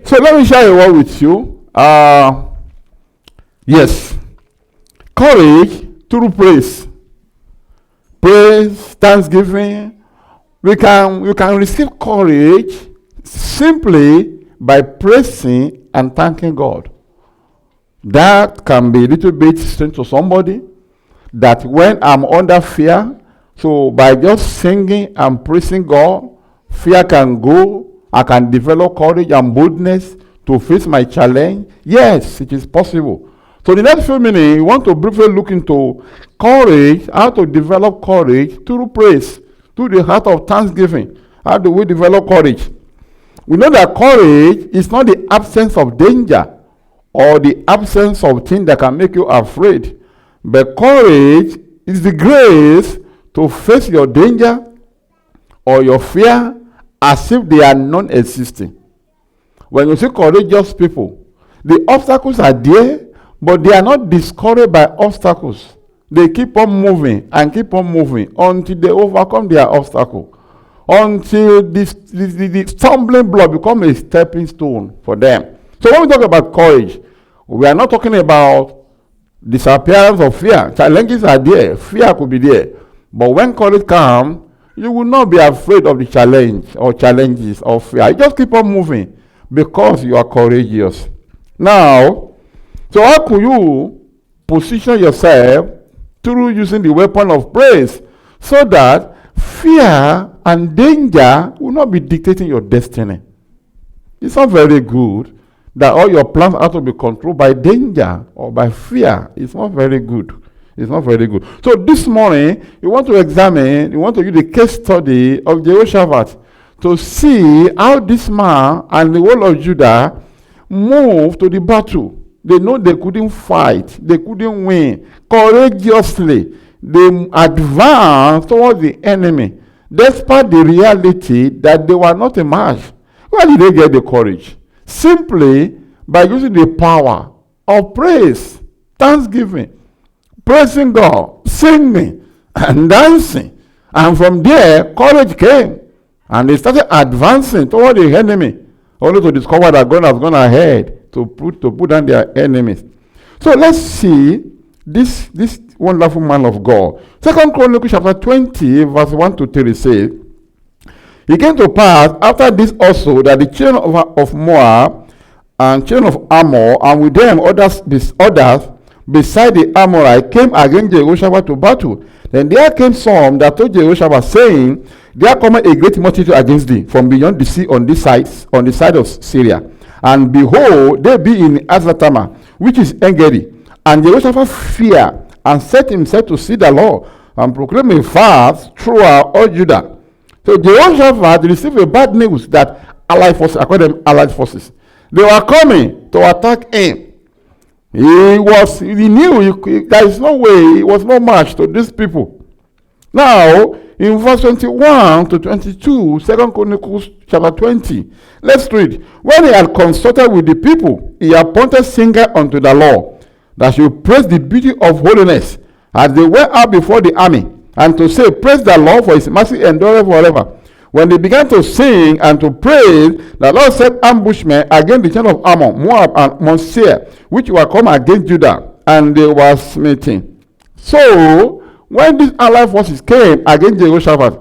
So let me share a word with you. Yes, courage through praise. Praise, thanksgiving. You can receive courage simply by praising and thanking God. That can be a little bit strange to somebody, that when I'm under fear, so by just singing and praising God, fear can go. I can develop courage and boldness to face my challenge. Yes, it is possible. So the next few minutes, we want to briefly look into courage, how to develop courage through praise, through the heart of thanksgiving. How do we develop courage? We know that courage is not the absence of danger or the absence of things that can make you afraid, but courage is the grace to face your danger or your fear as if they are non-existing. When you see courageous people, the obstacles are there, but they are not discouraged by obstacles. They keep on moving and keep on moving until they overcome their obstacle, until the stumbling block becomes a stepping stone for them. So when we talk about courage, we are not talking about disappearance of fear. Challenges are there, fear could be there, but when courage comes, you will not be afraid of the challenge or challenges of fear. You just keep on moving because you are courageous. Now, so how could you position yourself through using the weapon of praise so that fear and danger will not be dictating your destiny? It's not very good that all your plans have to be controlled by danger or by fear. It's not very good. It's not very good. So this morning, you want to use the case study of Jehoshaphat to see how this man and the whole of Judah moved to the battle. They know they couldn't fight. They couldn't win. Courageously, they advanced towards the enemy, despite the reality that they were not a match. Where did they get the courage? Simply by using the power of praise, thanksgiving, praising God, singing, and dancing. And from there, courage came. And they started advancing toward the enemy, only to discover that God has gone ahead to put down their enemies. So let's see this wonderful man of God. 2 Chronicles chapter 20, verse 1 to 3 says, it came to pass after this also that the children of Moab and children of Ammon, and with them others beside the Amorite, came against Jehoshaphat to battle. Then there came some that told Jehoshaphat, saying, there cometh a great multitude against thee from beyond the sea on the side of Syria. And behold, they be in Azatama, which is Engedi. And Jehoshaphat feared, and set himself to see the Lord, and proclaim a fast throughout all Judah. So Jehoshaphat received a bad news that allied forces, I call them allied forces, they were coming to attack him. He knew there is no way, he was no match to these people. Now, in verse 21 to 22, 2 Chronicles chapter 20, let's read. When he had consulted with the people, he appointed singers unto the Lord, that should praise the beauty of holiness, as they went out before the army, and to say, praise the Lord, for his mercy endureth forever. When they began to sing and to praise, the Lord set ambushmen against the children of Ammon, Moab, and Mount Seir, which were come against Judah, and they were smitten. So, when these allied forces came against Jehoshaphat,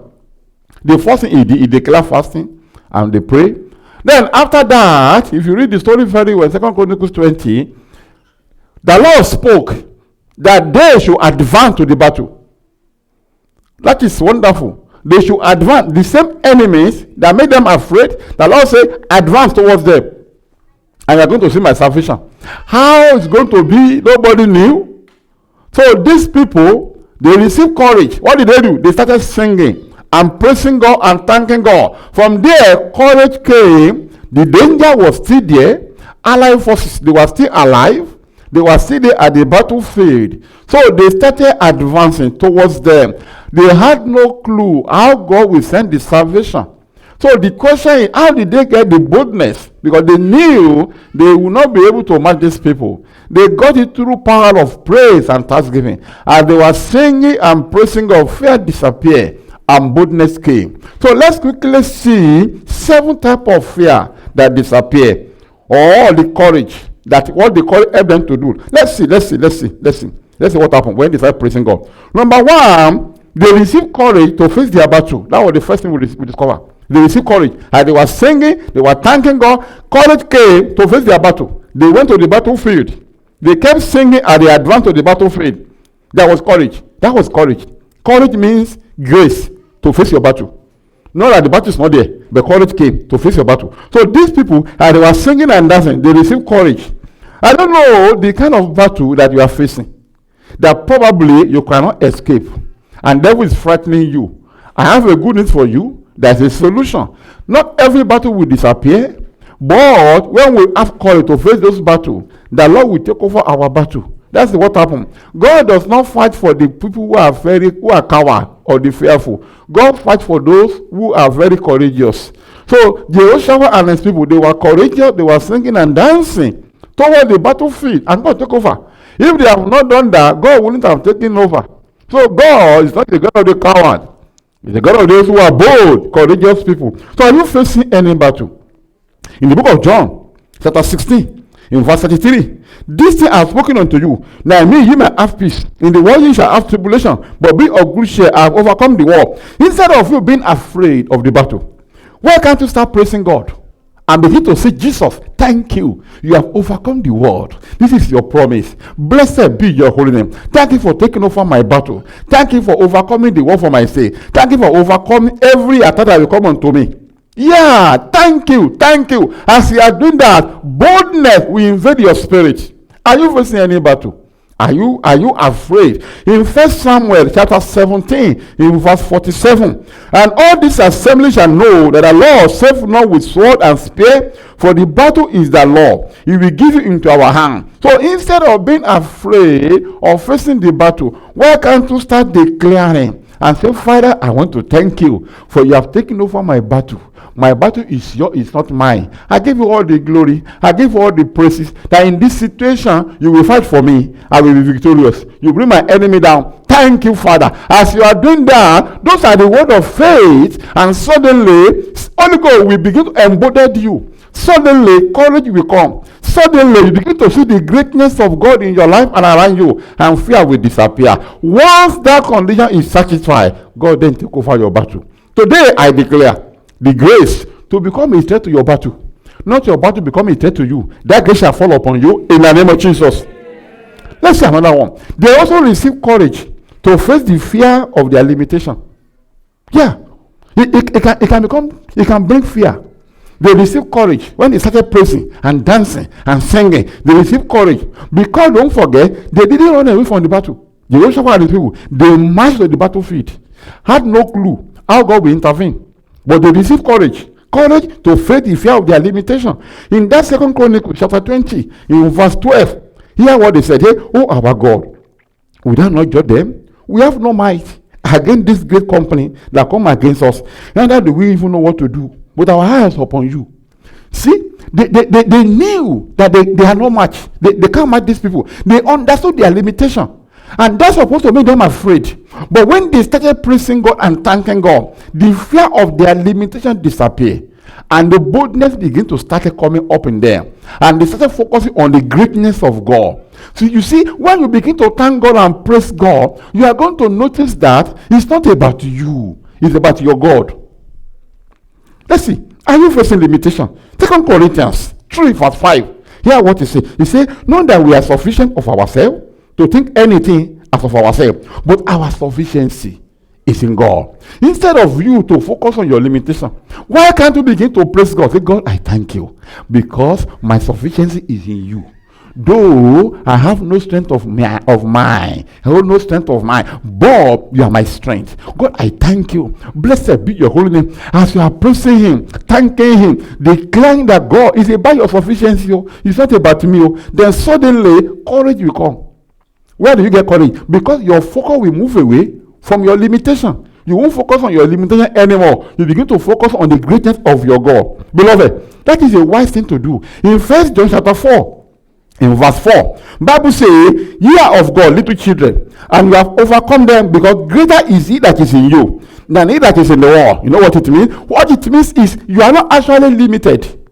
the first thing he declared fasting, and they pray. Then after that, if you read the story very well, 2 Chronicles 20, the Lord spoke that they should advance to the battle. That is wonderful. They should advance. The same enemies that made them afraid, the Lord said, advance towards them. And you are going to see my salvation. How it's going to be, nobody knew. So these people, they received courage. What did they do? They started singing and praising God and thanking God. From there, courage came. The danger was still there. Allied forces, they were still alive. They were still there at the battlefield. So they started advancing towards them. They had no clue how God will send the salvation. So the question is, how did they get the boldness? Because they knew they would not be able to match these people. They got it through power of praise and thanksgiving. As they were singing and praising God, fear disappeared and boldness came. So let's quickly see 7 types of fear that disappear. or the courage that what the courage help them to do. Let's see what happened when they started praising God. Number one, they received courage to face their battle. That was the first thing we discover. They received courage. As they were singing, they were thanking God. Courage came to face their battle. They went to the battlefield. They kept singing as they advanced to the battlefield. That was courage. That was courage. Courage means grace to face your battle. Not that the battle is not there, but courage came to face your battle. So these people, as they were singing and dancing, they received courage. I don't know the kind of battle that you are facing, that probably you cannot escape, and devil is frightening you. I have a good news for you. There's a solution. Not every battle will disappear, but when we have courage to face those battles, the Lord will take over our battle. That's what happened. God does not fight for the people who are coward or the fearful. God fights for those who are very courageous. So Jehoshaphat and his people, they were courageous, they were singing and dancing toward the battlefield, and God took over. If they have not done that, God wouldn't have taken over. So God is not the God of the coward. He's the God of those who are bold, courageous people. So are you facing any battle? In the book of John, chapter 16, in verse 33, this thing I have spoken unto you. Now me, you may have peace. In the world you shall have tribulation, but be of good cheer. I have overcome the world. Instead of you being afraid of the battle, why can't you start praising God and begin to say, Jesus, thank you. You have overcome the world. This is your promise. Blessed be your holy name. Thank you for taking over my battle. Thank you for overcoming the world for my sake. Thank you for overcoming every attack that will come unto me. Yeah, thank you. As you are doing that, boldness will invade your spirit. Are you facing any battle? Are you afraid? In 1 Samuel chapter 17, in verse 47, and all this assembly shall know that the Lord saveth not with sword and spear, for the battle is the Lord. He will give you into our hand. So instead of being afraid of facing the battle, why can't you start declaring and say, Father, I want to thank you for you have taken over my battle. My battle is yours, it's not mine. I give you all the glory. I give you all the praises. That in this situation, you will fight for me. I will be victorious. You bring my enemy down. Thank you, Father. As you are doing that, those are the word of faith. And suddenly, Holy Ghost will begin to embody you. Suddenly, courage will come. Suddenly, you begin to see the greatness of God in your life and around you. And fear will disappear. Once that condition is satisfied, God then take over your battle. Today, I declare the grace to become a threat to your battle, not your battle become a threat to you. That grace shall fall upon you in the name of Jesus. Let's see another one. They also receive courage to face the fear of their limitation. Yeah, it can bring fear. They receive courage when they started praising and dancing and singing. They receive courage because don't forget they didn't run away from the battle. The Jehoshaphat and the people, they marched to the battlefield, had no clue how God will intervene. But they receive courage to face the fear of their limitation. In that 2 Chronicles chapter 20, in verse 12, hear what they said. Hey, oh our God, we do not judge them. We have no might against this great company that come against us. Neither do we even know what to do. But our eyes upon you. See, they knew that they are no match. They can't match these people. They understood their limitation. And that's supposed to make them afraid. But when they started praising God and thanking God, the fear of their limitation disappeared. And the boldness began to start coming up in them. And they started focusing on the greatness of God. So you see, when you begin to thank God and praise God, you are going to notice that it's not about you. It's about your God. Let's see. Are you facing limitation? 2 Corinthians 3 verse 5. Hear what he said. He said, not that we are sufficient of ourselves to think anything as of ourselves, but our sufficiency is in God. Instead of you to focus on your limitation, why can't you begin to praise God? Say, God, I thank you because my sufficiency is in you. Though I have no strength of mine, I have no strength of mine, but you are my strength. God, I thank you. Blessed be your holy name. As you are praising him, thanking him, declaring that God is about your sufficiency, it's not about me. Then suddenly, courage will come. Where do you get courage? Because your focus will move away from your limitation. You won't focus on your limitation anymore. You begin to focus on the greatness of your God. Beloved, that is a wise thing to do. In 1 John chapter 4, in verse 4, Bible says, ye are of God, little children, and you have overcome them, because greater is he that is in you than he that is in the world. You know what it means? What it means is you are not actually limited.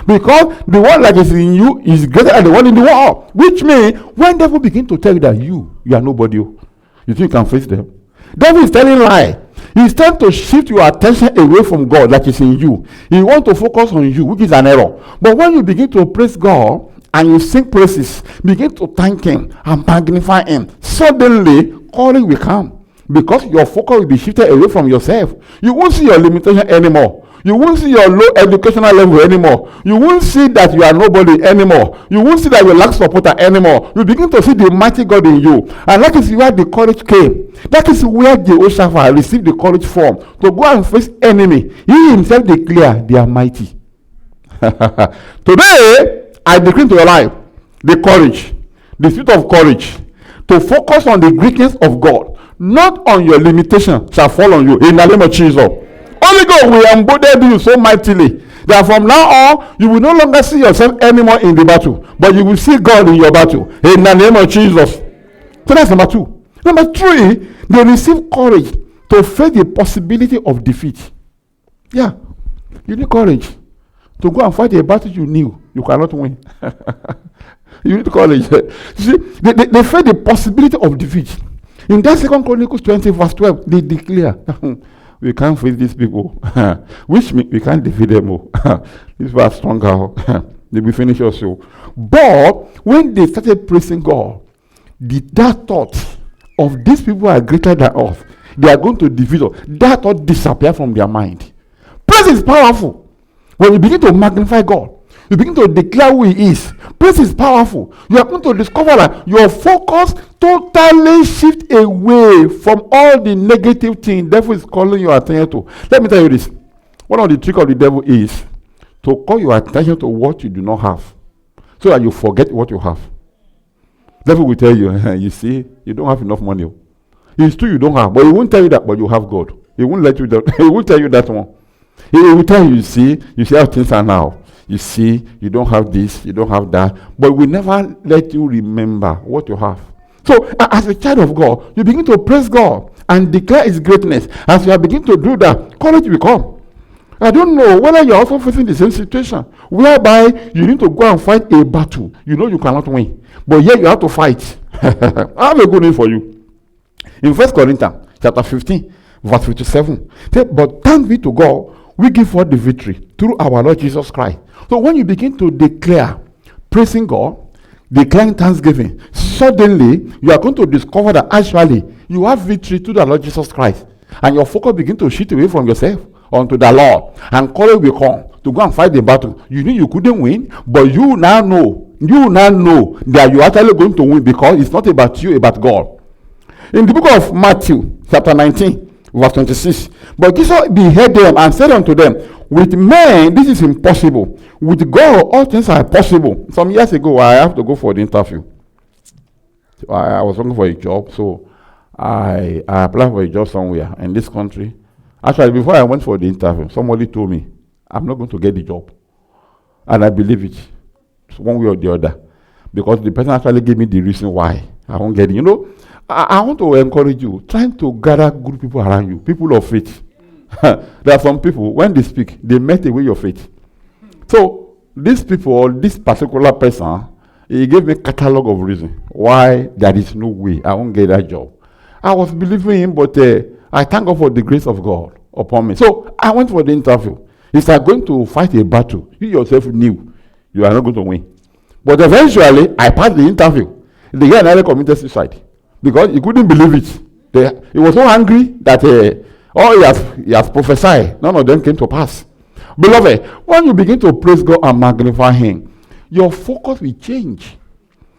Because the one that is in you is greater than the one in the world. Which means when devil begin to tell you that you are nobody, you think you can face them? Devil is telling lie. He's trying to shift your attention away from God that is in you. He wants to focus on you, which is an error. But when you begin to praise God and you sing praises, begin to thank Him and magnify Him, suddenly courage will come, because your focus will be shifted away from yourself. You won't see your limitation anymore. You won't see your low educational level anymore. You won't see that you are nobody anymore. You won't see that you lack support anymore. You begin to see the mighty God in you. And that is where the courage came. That is where Jehoshaphat received the courage from, to go and face enemy. He himself declared, they are mighty. Today, I decree to your life the courage, the spirit of courage, to focus on the greatness of God, not on your limitation, shall fall on you in the name of Jesus. Holy God will embody you so mightily that from now on you will no longer see yourself anymore in the battle, but you will see God in your battle in the name of Jesus. So that's number 2. Number 3, they receive courage to face the possibility of defeat. Yeah, you need courage to go and fight a battle you knew you cannot win. You need courage. See, they face the possibility of defeat. In that 2 Chronicles 20 verse 12, they declare, we can't face these people, which means we can't defeat them all. These were stronger. They will finish us. But when they started praising God, that thought of these people are greater than us, they are going to defeat us, that thought disappeared from their mind. Praise is powerful. When you begin to magnify God, you begin to declare who He is. Praise is powerful. You are going to discover that your focus totally shift away from all the negative things devil is calling your attention to. Let me tell you this. One of the tricks of the devil is to call your attention to what you do not have, so that you forget what you have. Devil will tell you, you see, you don't have enough money. It's true you don't have, but he won't tell you that, but you have God. He won't let you that. He won't tell you that one. He will tell you, you see how things are now. You see, you don't have this, you don't have that, but we never let you remember what you have. So, as a child of God, you begin to praise God and declare His greatness. As you are beginning to do that, courage will come. I don't know whether you're also facing the same situation, whereby you need to go and fight a battle. You know you cannot win, but yet you have to fight. I have a good news for you. In 1 Corinthians chapter 15, verse 57, but thanks be to God, we give forth the victory through our Lord Jesus Christ. So when you begin to declare, praising God, declaring thanksgiving, suddenly you are going to discover that actually you have victory through the Lord Jesus Christ. And your focus begin to shift away from yourself onto the Lord. And courage will come to go and fight the battle. You knew you couldn't win, but you now know that you're actually going to win, because it's not about you, about God. In the book of Matthew, chapter 19, verse 26, but Jesus beheld them and said unto them, with men this is impossible, with God all things are possible. Some years ago, I have to go for the interview. I was looking for a job, so I applied for a job somewhere in this country. Actually, before I went for the interview, somebody told me, I'm not going to get the job. And I believe it, one way or the other, because the person actually gave me the reason why I won't get it. You know, I want to encourage you, trying to gather good people around you, people of faith. There are some people, when they speak, they melt away your faith. So, these people, or this particular person, he gave me a catalog of reasons why there is no way I won't get that job. I was believing him, but I thank God for the grace of God upon me. So, I went for the interview. He said, going to fight a battle. You yourself knew you are not going to win. But eventually, I passed the interview. The guy nearly committed suicide, because he couldn't believe it. He was so angry that all he has prophesied, none of them came to pass. Beloved, when you begin to praise God and magnify Him, your focus will change.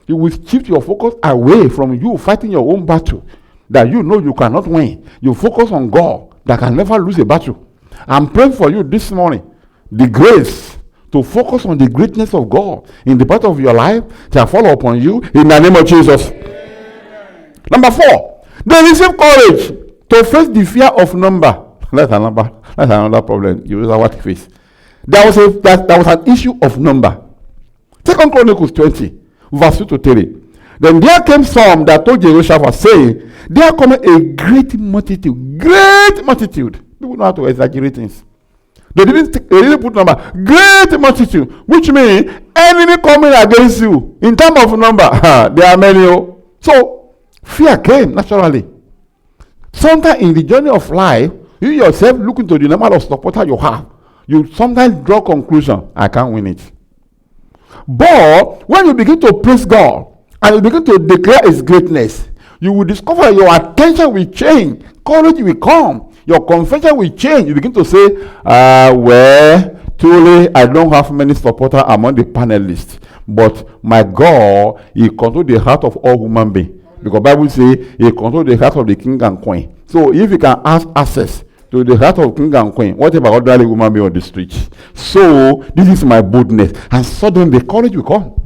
You will shift your focus away from you fighting your own battle that you know you cannot win. You focus on God that can never lose a battle. I'm praying for you this morning, the grace to focus on the greatness of God in the part of your life shall fall upon you in the name of Jesus. Amen. Number 4, they receive courage to face the fear of number. That's another problem you will have to face. There was an issue of number. 2 Chronicles 20, verse 2 to 3. Then there came some that told Jehoshaphat, saying, there cometh a great multitude. Great multitude. People know how to exaggerate things. They didn't put number. Great multitude, which means enemy coming against you in terms of number. There are many. So fear came naturally. Sometimes in the journey of life, you yourself look into the number of supporters you have. You sometimes draw conclusion, I can't win it. But when you begin to praise God and you begin to declare His greatness, you will discover your attention will change, courage will come, your confession will change. You begin to say, well, truly, I don't have many supporters among the panelists, but my God, He controls the heart of all human beings. Because Bible says He controls the heart of the king and queen. So if He can have access to the heart of king and queen, what about ordinary woman be on the street? So this is my boldness, and suddenly the courage will come.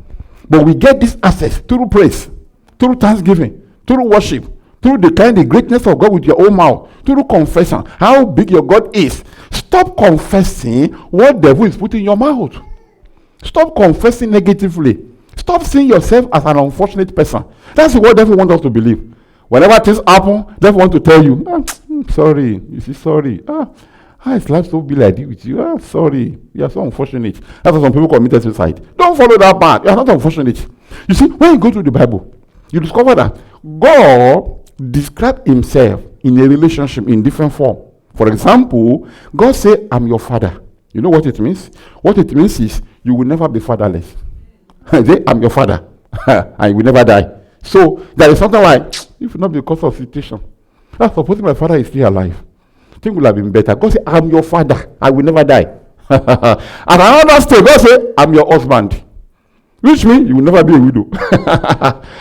But we get this access through praise, through thanksgiving, through worship, through declaring the greatness of God with your own mouth, through confession, how big your God is. Stop confessing what the devil is putting in your mouth. Stop confessing negatively. Stop seeing yourself as an unfortunate person. That's what the devil wants us to believe. Whenever things happen, the devil wants to tell you, sorry, you see, sorry. How is life so be like this with you? Sorry, you are so unfortunate. That's why some people committed suicide. Don't follow that path. You are not unfortunate. You see, when you go through the Bible, you discover that God described Himself in a relationship in different form. For example, God said, I'm your father. You know what it means? What it means is you will never be fatherless. Say, I'm your father, and you will never die. So there is something like, if not because of situation, supposing my father is still alive, things would have been better. God said, I'm your father, I will never die. And another state, God said, I'm your husband, which means you will never be a widow.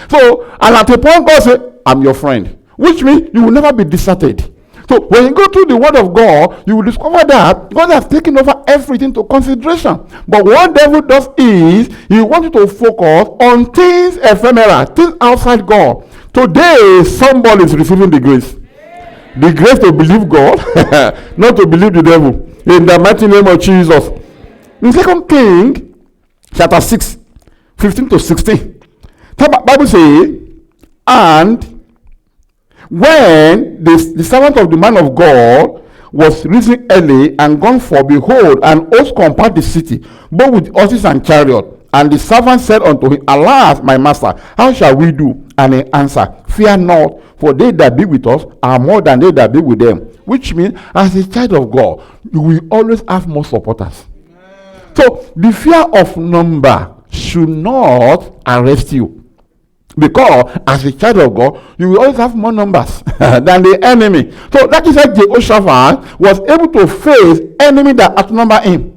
So, and at a point, God said, I'm your friend, which means you will never be deserted. So when you go through the word of God, you will discover that God has taken over everything to consideration. But what devil does is, he wants you to focus on things ephemeral, things outside God. Today, somebody is receiving the grace. The grace to believe God, not to believe the devil. In the mighty name of Jesus. In 2 Kings, chapter 6, 15 to 16, the Bible says, and when the servant of the man of God was risen early and gone forth, behold, an host compassed the city, both with horses and chariots. And the servant said unto him, Alas, my master, how shall we do? And he answered, Fear not, for they that be with us are more than they that be with them. Which means, as a child of God, you will always have more supporters. Amen. So, the fear of number should not arrest you. Because as a child of God, you will always have more numbers than the enemy. So that is why Jehoshaphat was able to face enemy that outnumbered him.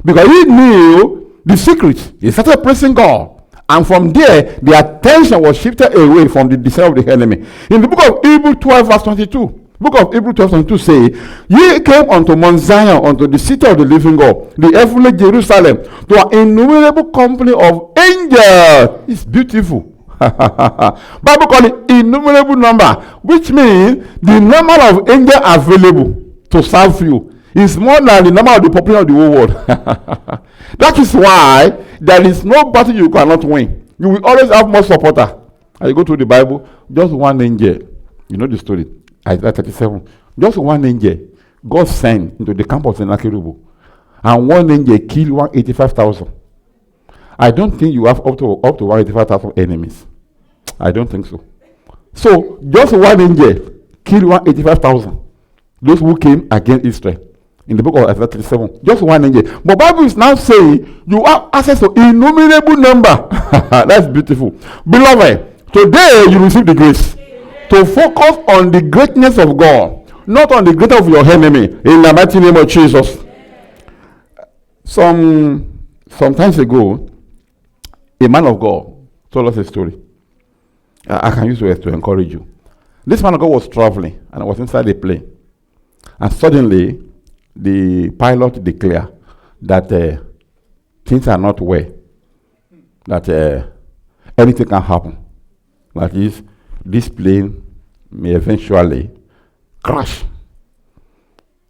Because he knew the secret. He started praising God. And from there, the attention was shifted away from the desire of the enemy. In the book of Hebrews 12 verse 22, book of Hebrews 12 22 say, Ye came unto Mount Zion, unto the city of the living God, the heavenly Jerusalem, to an innumerable company of angels. It's beautiful. Bible call it innumerable number, which means the number of angels available to serve you is more than the number of the population of the whole world. That is why there is no battle you cannot win. You will always have more supporter. And you go to the Bible, just one angel. You know the story, Isaiah 37. Just one angel God sent into the camp of Sennacherib, and one angel killed 185,000. I don't think you have up to 185,000 enemies. I don't think so. So just one angel killed 185,000. Those who came against Israel. In the book of Isaiah 37, just one angel. But Bible is now saying you have access to innumerable number. That's beautiful. Beloved, today you receive the grace to focus on the greatness of God, not on the greatness of your enemy. In the mighty name of Jesus. Some times ago, a man of God told us a story. I can use it to encourage you. This man of God was traveling and was inside a plane. And suddenly, the pilot declared that things are not well. That anything can happen. That is, this plane may eventually crash.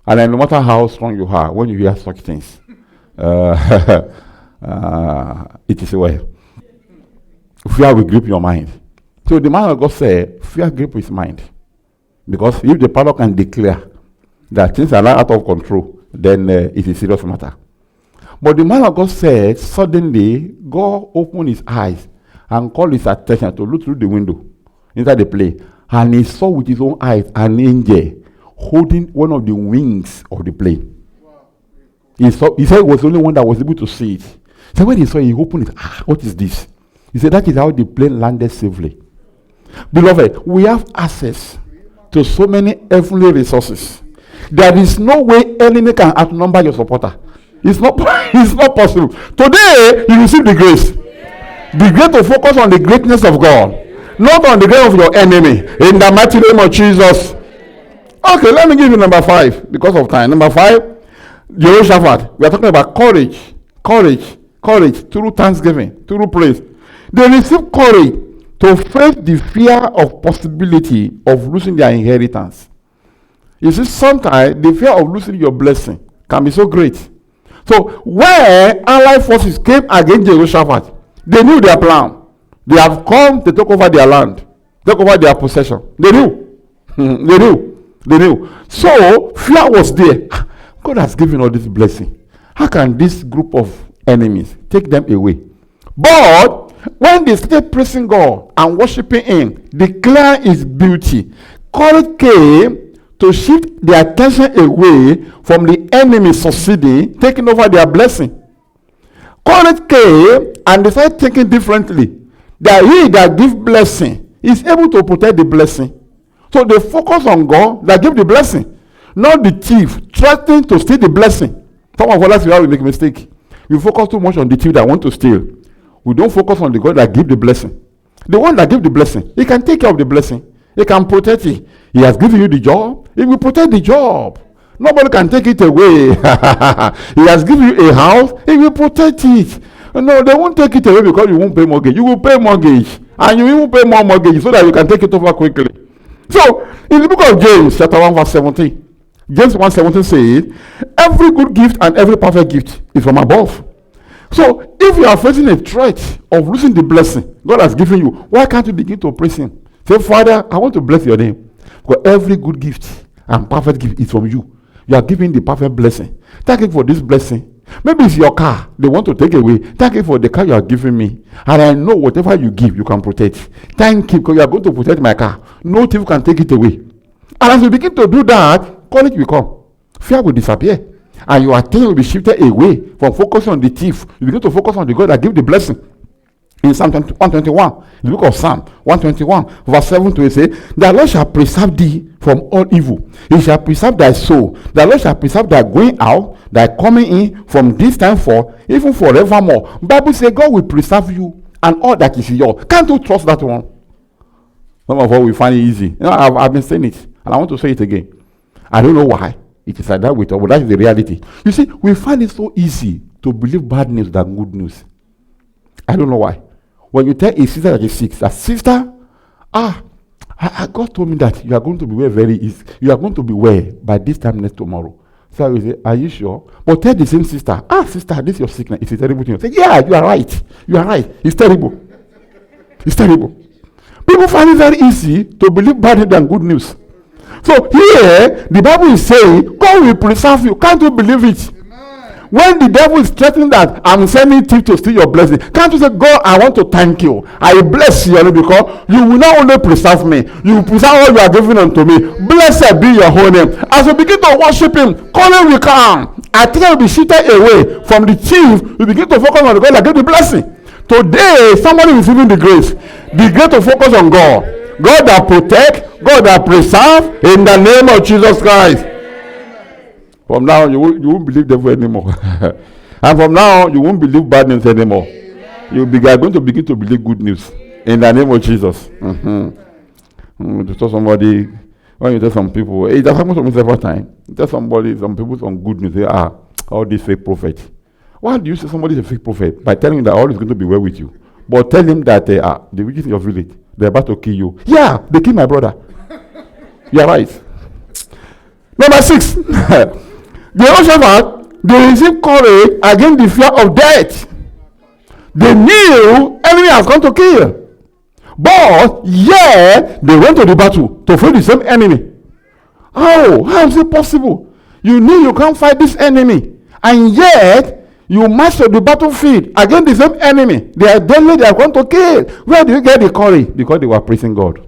And then no matter how strong you are, when you hear such things, it is well. Fear will grip your mind. So the man of God said, fear grip his mind. Because if the pilot can declare that things are not out of control, then it is a serious matter. But the man of God said, suddenly, God opened his eyes and called his attention to look through the window inside the plane. And he saw with his own eyes an angel holding one of the wings of the plane. Wow. He said it was the only one that was able to see it. So when he saw it, he opened it. What is this? He said that is how the plane landed safely. Beloved, we have access to so many heavenly resources. There is no way enemy can outnumber your supporter. It's not possible. Today, you receive the grace. The grace to focus on the greatness of God, not on the grace of your enemy. In the mighty name of Jesus. Okay, let me give you number 5 because of time. Number 5, Jehoshaphat. We are talking about courage through thanksgiving, through praise. They receive courage to face the fear of possibility of losing their inheritance. You see, sometimes the fear of losing your blessing can be so great. So when allied forces came against Jehoshaphat, they knew their plan. They have come to take over their land, take over their possession. They knew. They knew. So fear was there. God has given all this blessing. How can this group of enemies take them away? But when they started praising God and worshiping Him, declaring His beauty, courage came to shift their attention away from the enemy succeeding, taking over their blessing. Courage came and they started thinking differently. That he that gives blessing is able to protect the blessing. So they focus on God that gives the blessing, not the thief threatening to steal the blessing. Some of us we make a mistake. We focus too much on the thief that want to steal. We don't focus on the God that gives the blessing. The one that gives the blessing, He can take care of the blessing. He can protect it. He has given you the job. He will protect the job. Nobody can take it away. He has given you a house. He will protect it. No, they won't take it away because you won't pay mortgage. You will pay mortgage. And you will pay more mortgage so that you can take it over quickly. So, in the book of James, chapter 1, verse 17, James 1:17 says, every good gift and every perfect gift is from above. So, if you are facing a threat of losing the blessing God has given you, why can't you begin to praise Him? Say, Father, I want to bless your name. Because every good gift and perfect gift is from you. You are giving the perfect blessing. Thank you for this blessing. Maybe it's your car they want to take away. Thank you for the car you are giving me. And I know whatever you give, you can protect. Thank you because you are going to protect my car. No thief can take it away. And as you begin to do that, courage will come. Fear will disappear. And your attention will be shifted away from focusing on the thief. You begin to focus on the God that gives the blessing. In Psalm 121, the book of Psalm 121, verse 7 to 8 say, the Lord shall preserve thee from all evil. He shall preserve thy soul. The Lord shall preserve thy going out, thy coming in from this time forth, even forevermore. Bible says God will preserve you and all that is yours. Can't you trust that one? Some of us will find it easy. You know, I've been saying it, and I want to say it again. I don't know why it is like that with us, but that is the reality. You see, we find it so easy to believe bad news than good news. I don't know why. When you tell a sister that is sick, that sister, God told me that you are going to be well very easy. You are going to be well by this time next tomorrow. So I will say, are you sure? But tell the same sister, sister, this is your sickness. It's a terrible thing. Say, yeah, you are right. You are right. It's terrible. It's terrible. People find it very easy to believe bad than good news. So here, the Bible is saying, God will preserve you. Can't you believe it? When the devil is threatening that I'm sending thief to steal your blessing, can't you say, God, I want to thank you. I bless you because you will not only preserve me, you will preserve all you are giving unto me. Blessed be your holy name. As you begin to worship Him, calling will come. I think I will be shifted away from the thief. You begin to focus on the God that gave the blessing. Today, somebody is receiving the grace. The grace to focus on God. God that protect, God that preserve, in the name of Jesus Christ. From now, you won't believe devil anymore. And from now, you won't believe bad news anymore. You are going to begin to believe good news. In the name of Jesus. To tell somebody, when you tell some people, it has happened to me several times. You tell somebody, some people some good news, they are all these fake prophets. Why do you say somebody is a fake prophet? By telling him that all is going to be well with you. But tell him that the witches in your village, they're about to kill you. Yeah, they killed my brother. You're right. Number 6. Jehoshaphat, they received courage against the fear of death. They knew enemy has come to kill. But yeah, they went to the battle to face the same enemy. How is it possible? You know you can't fight this enemy. And yet, you march to the battlefield against the same enemy. They are deadly, they are going to kill. Where do you get the courage? Because they were praising God.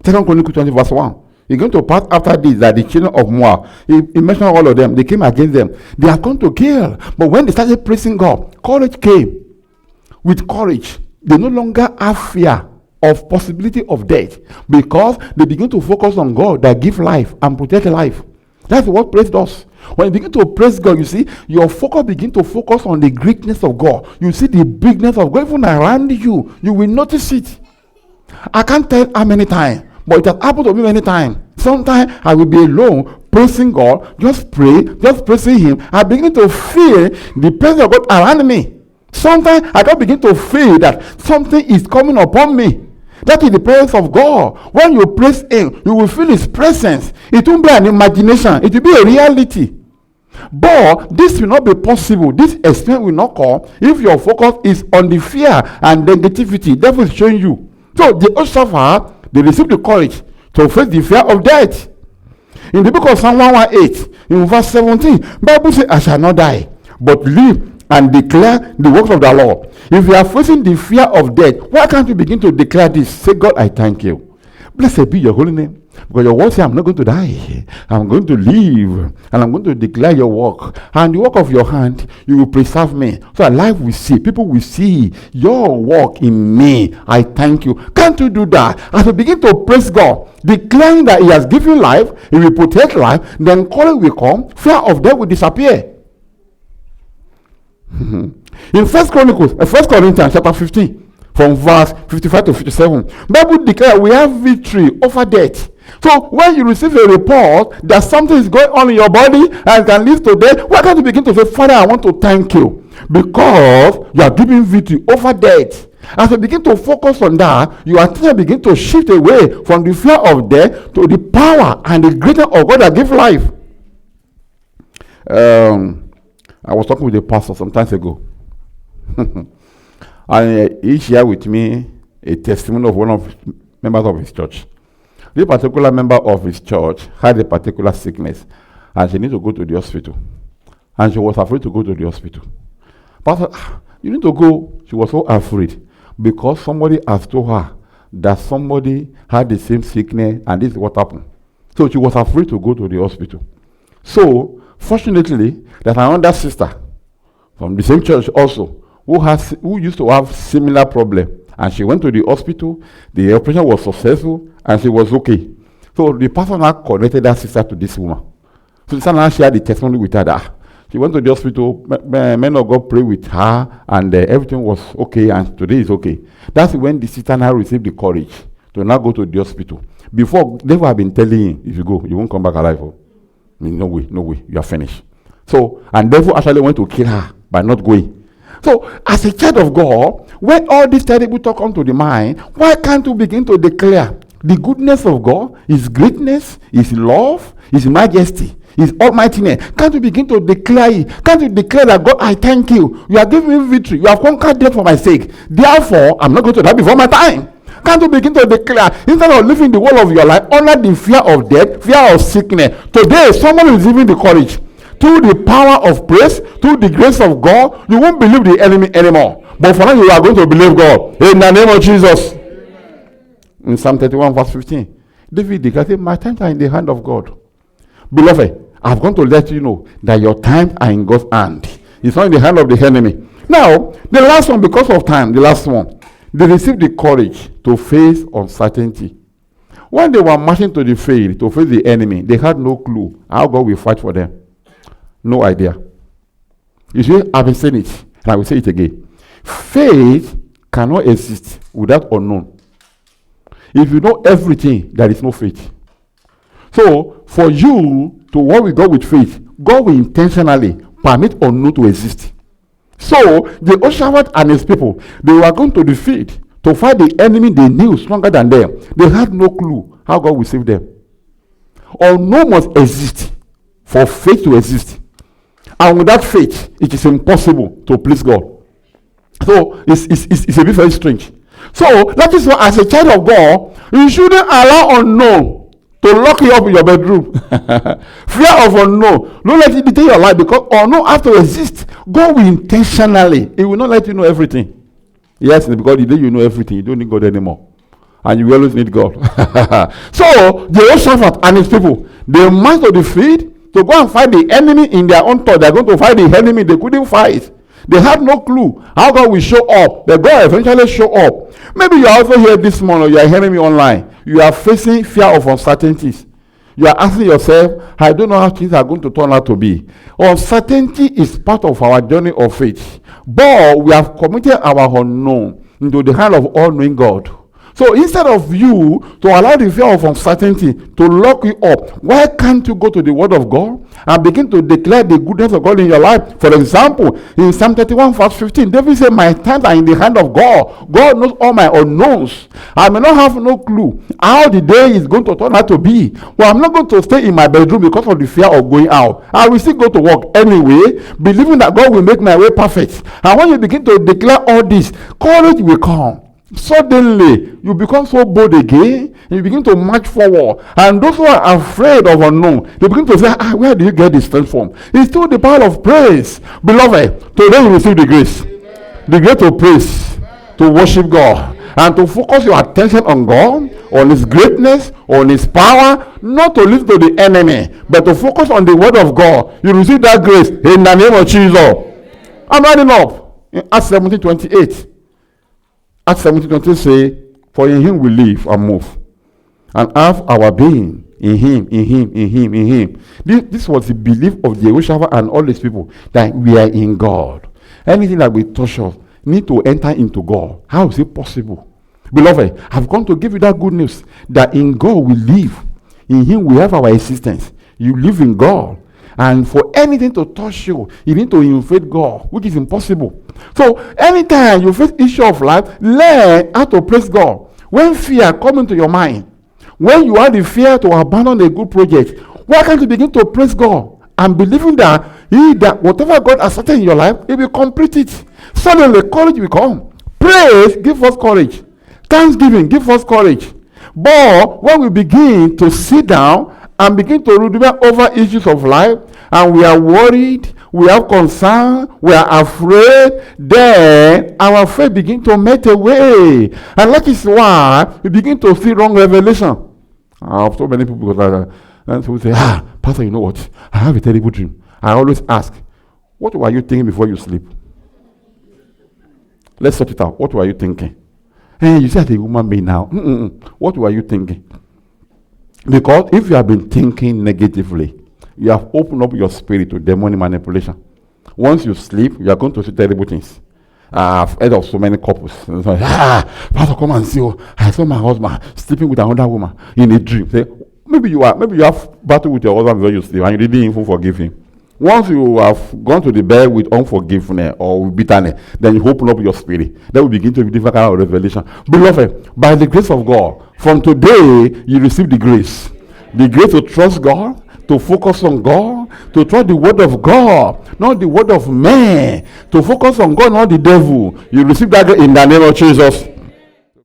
2 Chronicles 20 verse 1. You're going to pass after this that the children of Moab, he mentioned all of them, they came against them. They are going to kill. But when they started praising God, courage came. With courage, they no longer have fear of possibility of death because they begin to focus on God that gives life and protect life. That's what praise does. When you begin to praise God, you see, your focus begin to focus on the greatness of God. You see the bigness of God even around you. You will notice it. I can't tell how many times, but it has happened to me many times. Sometimes I will be alone, praising God, just pray, just praising Him. I begin to feel the presence of God around me. Sometimes I just begin to feel that something is coming upon me. That is the presence of God. When you praise Him, you will feel His presence. It won't be an imagination. It will be a reality. But this will not be possible. This experience will not come if your focus is on the fear and negativity. Devil is showing you. So the Jehoshaphat, they received the courage to face the fear of death. In the book of Psalm 118, in verse 17, Bible says, I shall not die, but live and declare the works of the Lord. If you are facing the fear of death, why can't you begin to declare this? Say, God, I thank you. Blessed be your holy name. Because your word says, I'm not going to die. I'm going to live. And I'm going to declare your work. And the work of your hand, you will preserve me. So that life will see. People will see your work in me. I thank you. Can't you do that? As you begin to praise God, declaring that He has given life, He will protect life, then courage will come, fear of death will disappear. In 1 Corinthians chapter 15, from verse 55 to 57, Bible declares we have victory over death. So when you receive a report that something is going on in your body and can lead to death, why can't you begin to say, Father, I want to thank you because you are giving victory over death. As you begin to focus on that, you are begin to shift away from the fear of death to the power and the greatness of God that gives life. I was talking with a pastor some time ago. And he shared with me a testimony of one of the members of his church. This particular member of his church had a particular sickness and she needed to go to the hospital. And she was afraid to go to the hospital. Pastor, you need to go. She was so afraid because somebody has told her that somebody had the same sickness and this is what happened. So she was afraid to go to the hospital. So, fortunately, there's another sister from the same church also who used to have similar problem, and she went to the hospital. The operation was successful and she was okay. So the pastor now connected that sister to this woman. So the sister now shared the testimony with her that she went to the hospital, men of God prayed with her, and everything was okay, and today is okay. That's when the sister now received the courage to now go to the hospital. Before, they have been telling him, if you go, you won't come back alive. I mean, no way, you are finished. So, and devil actually went to kill her by not going. So, as a child of God, when all these terrible talk come to the mind, why can't you begin to declare the goodness of God, His greatness, His love, His majesty, His almightiness? Can't you begin to declare it? Can't you declare that, God, I thank you. You are giving me victory. You have conquered death for my sake. Therefore, I'm not going to die before my time. Can't you begin to declare, instead of living the whole of your life under the fear of death, fear of sickness, today someone is giving the courage. Through the power of praise, through the grace of God, you won't believe the enemy anymore. But for now, you are going to believe God. In the name of Jesus. Amen. In Psalm 31, verse 15, David declared, my times are in the hand of God. Beloved, I've gone to let you know that your times are in God's hand. It's not in the hand of the enemy. Now, the last one, because of time, the last one, they received the courage to face uncertainty. When they were marching to the field to face the enemy, they had no clue how God will fight for them. No idea. You see, I've been saying it, and I will say it again. Faith cannot exist without unknown. If you know everything, there is no faith. So, for you to work with God with faith, God will intentionally permit unknown to exist. So, the Jehoshaphat and his people, they were going to the field to fight the enemy they knew stronger than them. They had no clue how God will save them. Unknown must exist for faith to exist. And without faith, it is impossible to please God. So, it's a bit very strange. So, that is why as a child of God, you shouldn't allow unknown to lock you up in your bedroom. Fear of unknown. Don't let it dictate your life, because unknown have to exist. God will intentionally. He will not let you know everything. Yes, because the day you know everything, you don't need God anymore. And you will always need God. So, Jehoshaphat and his people, they marched to the field to go and fight the enemy in their own thought. They're going to fight the enemy. They couldn't fight. They had no clue how God will show up. But God eventually show up. Maybe you are also here this morning. You are hearing me online. You are facing fear of uncertainties. You are asking yourself, I don't know how things are going to turn out to be. Uncertainty is part of our journey of faith. But we have committed our unknown into the hand of all-knowing God. So instead of you to allow the fear of uncertainty to lock you up, why can't you go to the Word of God and begin to declare the goodness of God in your life? For example, in Psalm 31 verse 15, David said, my times are in the hand of God. God knows all my unknowns. I may not have no clue how the day is going to turn out to be. Well, I'm not going to stay in my bedroom because of the fear of going out. I will still go to work anyway, believing that God will make my way perfect. And when you begin to declare all this, courage will come. Suddenly, you become so bold again, and you begin to march forward. And those who are afraid of unknown, they begin to say, where do you get this strength from? It's through the power of praise. Beloved, today you receive the grace. Amen. The grace to praise, amen, to worship God, and to focus your attention on God, on His greatness, on His power, not to listen to the enemy, but to focus on the Word of God. You receive that grace in the name of Jesus. I'm writing up in Acts 17:28. Acts 17:20 say, for in Him we live and move, and have our being in Him, in Him, in Him, in Him. This was the belief of Jehoshaphat and all these people, that we are in God. Anything that we touch us need to enter into God. How is it possible? Beloved, I've come to give you that good news, that in God we live. In Him we have our existence. You live in God. And for anything to touch you, you need to invade God, which is impossible. So anytime you face issue of life, learn how to praise God. When fear comes into your mind, when you have the fear to abandon a good project, why can't you begin to praise God and believing that that whatever God has started in your life, He will complete it. Suddenly courage will come. Praise give us courage. Thanksgiving give us courage. But when we begin to sit down and begin to ruminate over issues of life, and we are worried, we have concern, we are afraid, then our faith begin to melt away. And that is why we begin to see wrong revelation. I have so many people that and people say, Pastor, you know what? I have a terrible dream. I always ask, what were you thinking before you sleep? Let's sort it out. What were you thinking? Hey, you said a woman being now. What were you thinking? Because if you have been thinking negatively, you have opened up your spirit to demonic manipulation. Once you sleep, you are going to see terrible things. I've heard of so many couples. Like, Pastor, come and see. I saw my husband sleeping with another woman in a dream. Say, maybe you have battle with your husband before you sleep, and you didn't even forgive him. Once you have gone to the bed with unforgiveness or with bitterness, then you open up your spirit. Then we begin to be different kind of revelation. Beloved, by the grace of God, from today you receive the grace. The grace to trust God, to focus on God, to trust the Word of God, not the word of man. To focus on God, not the devil. You receive that in the name of Jesus.